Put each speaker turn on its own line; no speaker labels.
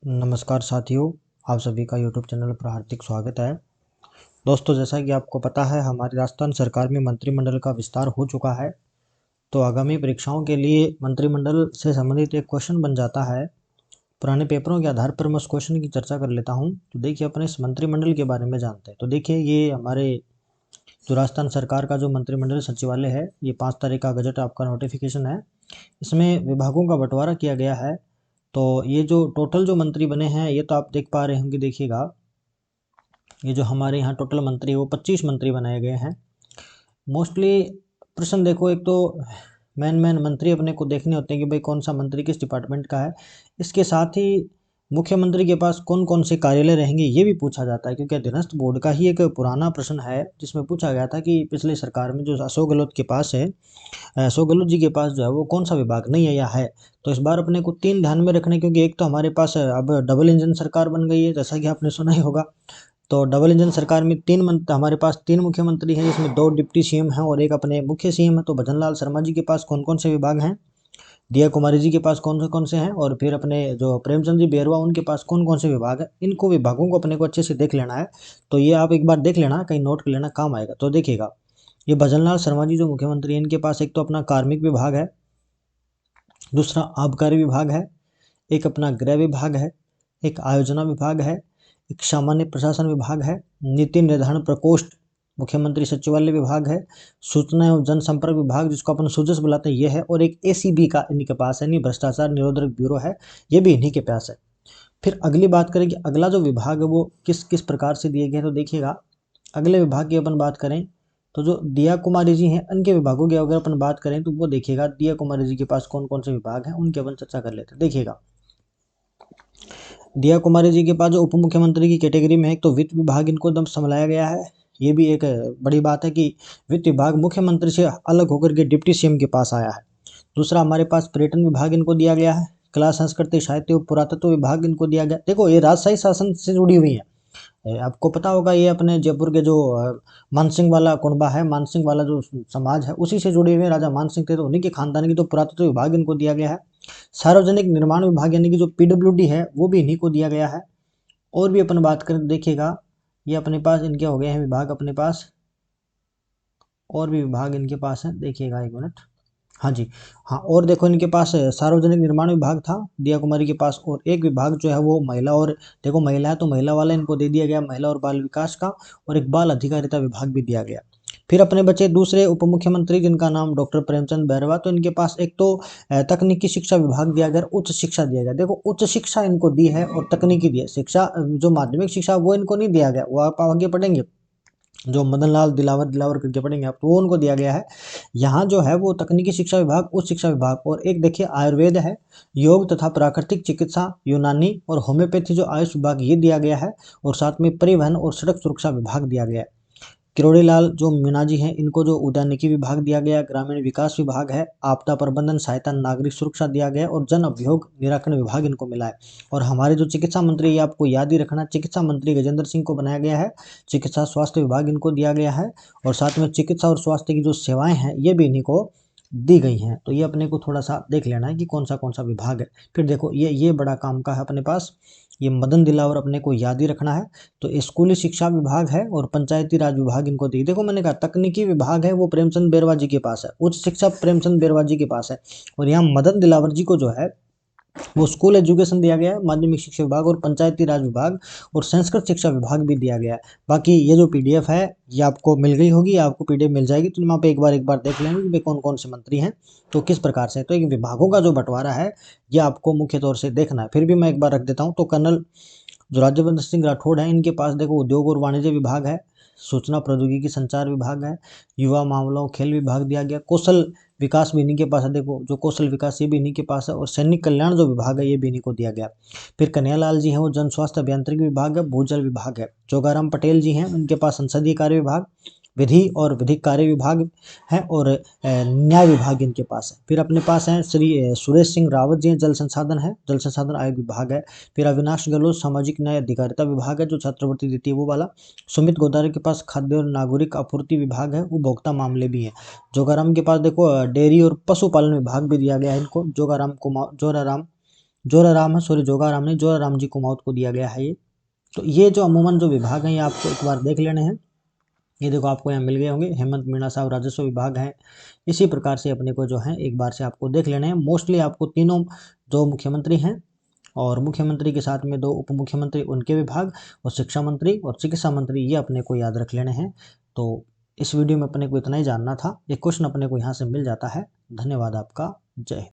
नमस्कार साथियों, आप सभी का यूट्यूब चैनल पर हार्दिक स्वागत है। दोस्तों, जैसा कि आपको पता है, हमारी राजस्थान सरकार में मंत्रिमंडल का विस्तार हो चुका है। तो आगामी परीक्षाओं के लिए मंत्रिमंडल से संबंधित एक क्वेश्चन बन जाता है। पुराने पेपरों के आधार पर मैं उस क्वेश्चन की चर्चा कर लेता हूँ। तो देखिए, अपने इस मंत्रिमंडल के बारे में जानते हैं। तो देखिए, ये हमारे जो राजस्थान सरकार का जो मंत्रिमंडल सचिवालय है, ये 5 तारीख का गजट आपका नोटिफिकेशन है। इसमें विभागों का बंटवारा किया गया है। तो ये जो टोटल जो मंत्री बने हैं, ये तो आप देख पा रहे होंगे। देखिएगा, ये जो हमारे यहाँ टोटल मंत्री है वो 25 मंत्री बनाए गए हैं। मोस्टली प्रश्न देखो, एक तो मेन मंत्री अपने को देखने होते हैं कि भाई कौन सा मंत्री किस डिपार्टमेंट का है। इसके साथ ही मुख्यमंत्री के पास कौन कौन से कार्यालय रहेंगे ये भी पूछा जाता है, क्योंकि अधीनस्थ बोर्ड का ही एक पुराना प्रश्न है जिसमें पूछा गया था कि पिछले सरकार में जो अशोक गहलोत के पास है, अशोक गहलोत जी के पास जो है वो कौन सा विभाग नहीं है या है। तो इस बार अपने को 3 ध्यान में रखने, क्योंकि एक तो हमारे पास अब डबल इंजन सरकार बन गई है, जैसा कि आपने सुना ही होगा। तो डबल इंजन सरकार में हमारे पास 3 मुख्यमंत्री हैं, जिसमें 2 डिप्टी सीएम हैं और एक अपने मुख्य सीएम है। तो भजन लाल शर्मा जी के पास कौन कौन से विभाग हैं, दिया कुमारी जी के पास कौन से हैं, और फिर अपने जो प्रेमचंद जी बेरवा उनके पास कौन कौन से विभाग हैं। इनको विभागों को अपने को अच्छे से देख लेना है। तो ये आप एक बार देख लेना, कहीं नोट कर लेना, काम आएगा। तो देखिएगा, ये भजन लाल शर्मा जी जो मुख्यमंत्री हैं, इनके पास एक तो अपना कार्मिक विभाग है, दूसरा आबकारी विभाग है, एक अपना गृह विभाग है, एक आयोजना विभाग है, एक सामान्य प्रशासन विभाग है, नीति निर्धारण प्रकोष्ठ मुख्यमंत्री सचिवालय विभाग है, सूचना एवं जनसंपर्क विभाग जिसको अपन सुजस बुलाते हैं ये है, और एक एसीबी का इन्हीं के पास है, नहीं भ्रष्टाचार निरोधक ब्यूरो है, ये भी इन्हीं के पास है। फिर अगली बात करें कि अगला जो विभाग है वो किस किस प्रकार से दिए गए हैं। तो देखिएगा, अगले विभाग की अपन बात करें तो जो दिया कुमारी जी हैं, उनके विभागों की अगर अपन बात करें तो वो देखिएगा, दिया कुमारी जी के पास कौन कौन से विभाग हैं उनकी अपन चर्चा कर लेते हैं। देखिएगा, दिया कुमारी जी के पास जो उप मुख्यमंत्री की कैटेगरी में है, एक तो वित्त विभाग इनको एकदम संभाला गया है। ये भी एक बड़ी बात है कि वित्त विभाग मुख्यमंत्री से अलग होकर के डिप्टी सीएम के पास आया है। दूसरा, हमारे पास पर्यटन विभाग इनको दिया गया है। कला संस्कृति साहित्य और पुरातत्व विभाग इनको दिया गया। देखो, ये राजशाही शासन से जुड़ी हुई है। आपको पता होगा, ये अपने जयपुर के जो मानसिंह वाला कुनबा है, मानसिंह वाला जो समाज है, उसी से जुड़े हुए राजा मानसिंह थे, तो उन्हीं के खानदान की तो पुरातत्व विभाग इनको दिया गया है। सार्वजनिक निर्माण विभाग यानी कि जो पीडब्ल्यूडी है वो भी इन्हीं को दिया गया है। और भी अपन बात करें तो देखिएगा, ये अपने पास इनके हो गए हैं विभाग अपने पास, और भी विभाग इनके पास है। देखिएगा, एक मिनट। हाँ जी, हाँ, और देखो, इनके पास सार्वजनिक निर्माण विभाग था दिया कुमारी के पास, और एक विभाग जो है वो महिला, और देखो महिला है तो महिला वाला इनको दे दिया गया, महिला और बाल विकास का, और एक बाल अधिकारिता विभाग भी दिया गया। फिर अपने बचे दूसरे उप मुख्यमंत्री, जिनका नाम डॉक्टर प्रेमचंद बैरवा। तो इनके पास एक तो तकनीकी शिक्षा विभाग दिया गया, उच्च शिक्षा दिया गया। देखो, उच्च शिक्षा इनको दी है और तकनीकी दी है शिक्षा। जो माध्यमिक शिक्षा वो इनको नहीं दिया गया, वो आप आगे पढ़ेंगे, जो मदन लाल दिलावर दिलावर करके पढ़ेंगे आप, तो वो उनको दिया गया है। यहाँ जो है वो तकनीकी शिक्षा विभाग, उच्च शिक्षा विभाग, और एक देखिए आयुर्वेद है, योग तथा प्राकृतिक चिकित्सा, यूनानी और होम्योपैथी जो आयुष विभाग, ये दिया गया है। और साथ में परिवहन और सड़क सुरक्षा विभाग दिया गया है। किरोड़ी लाल जो मीणा जी हैं, इनको जो उद्यानिकी विभाग दिया गया, ग्रामीण विकास विभाग है, आपदा प्रबंधन सहायता नागरिक सुरक्षा दिया गया, और जन अभियोग निराकरण विभाग इनको मिला है। और हमारे जो चिकित्सा मंत्री, ये आपको याद ही रखना, चिकित्सा मंत्री गजेंद्र सिंह को बनाया गया है, चिकित्सा स्वास्थ्य विभाग इनको दिया गया है। और साथ में चिकित्सा और स्वास्थ्य की जो सेवाएं हैं ये भी इन्हीं को दी गई हैं। तो ये अपने को थोड़ा सा देख लेना है कि कौन सा विभाग है। फिर देखो, ये बड़ा काम का है अपने पास, ये मदन दिलावर अपने को याद ही रखना है। तो स्कूली शिक्षा विभाग है और पंचायती राज विभाग इनको दी। देखो, मैंने कहा तकनीकी विभाग है वो प्रेमचंद बैरवा जी के पास है, उच्च शिक्षा प्रेमचंद बैरवा जी के पास है, और यहाँ मदन दिलावर जी को जो है वो स्कूल एजुकेशन दिया गया है, माध्यमिक शिक्षा विभाग और पंचायती राज विभाग और संस्कृत शिक्षा विभाग भी दिया गया है। बाकी ये जो पीडीएफ है ये आपको मिल गई होगी, आपको पीडीएफ मिल जाएगी, तो वहाँ पे एक बार देख लेंगे कि कौन कौन से मंत्री हैं तो किस प्रकार से। तो एक विभागों का जो बंटवारा है ये आपको मुख्य तौर से देखना है। फिर भी मैं एक बार रख देता हूँ। तो कर्नल जो राज्यवर्धन सिंह राठौड़ हैं, इनके पास देखो उद्योग और वाणिज्य विभाग है, सूचना प्रौद्योगिकी संचार विभाग है, युवा मामलों खेल विभाग दिया गया, कौशल विकास भी इन्हीं के पास है। देखो, जो कौशल विकास ये भी इन्हीं के पास है, और सैनिक कल्याण जो विभाग है ये भी इन्हीं को दिया गया। फिर कन्हैयालाल जी हैं, वो जन स्वास्थ्य अभियांत्रिकी विभाग है, भूजल विभाग है। जोगाराम पटेल जी हैं, उनके पास संसदीय कार्य विभाग, विधि और विधिक कार्य विभाग है, और न्याय विभाग इनके पास है। फिर अपने पास हैं श्री सुरेश सिंह रावत जी हैं, जल संसाधन है, जल संसाधन आयोग विभाग है। फिर अविनाश गहलोत सामाजिक न्याय अधिकारिता विभाग है, जो छात्रवृत्ति देती है वो वाला। सुमित गोदारे के पास खाद्य और नागरिक आपूर्ति विभाग है, उपभोक्ता मामले भी है। जोगाराम के पास देखो डेयरी और पशुपालन विभाग भी दिया गया है इनको, जोगाराम जोराराम है, सॉरी जोगाराम नहीं, जोराराम जी कुमाऊत को दिया गया है ये। तो ये जो अमूमन जो विभाग हैं ये आपको एक बार देख लेने हैं। ये देखो आपको यहाँ मिल गए होंगे, हेमंत मीणा साहब राजस्व विभाग है। इसी प्रकार से अपने को जो है एक बार से आपको देख लेने हैं। मोस्टली आपको तीनों जो मुख्यमंत्री हैं और मुख्यमंत्री के साथ में 2 उप मुख्यमंत्री उनके विभाग और शिक्षा मंत्री और चिकित्सा मंत्री ये अपने को याद रख लेने हैं। तो इस वीडियो में अपने को इतना ही जानना था। एक क्वेश्चन अपने को यहाँ से मिल जाता है। धन्यवाद आपका। जय हिंद।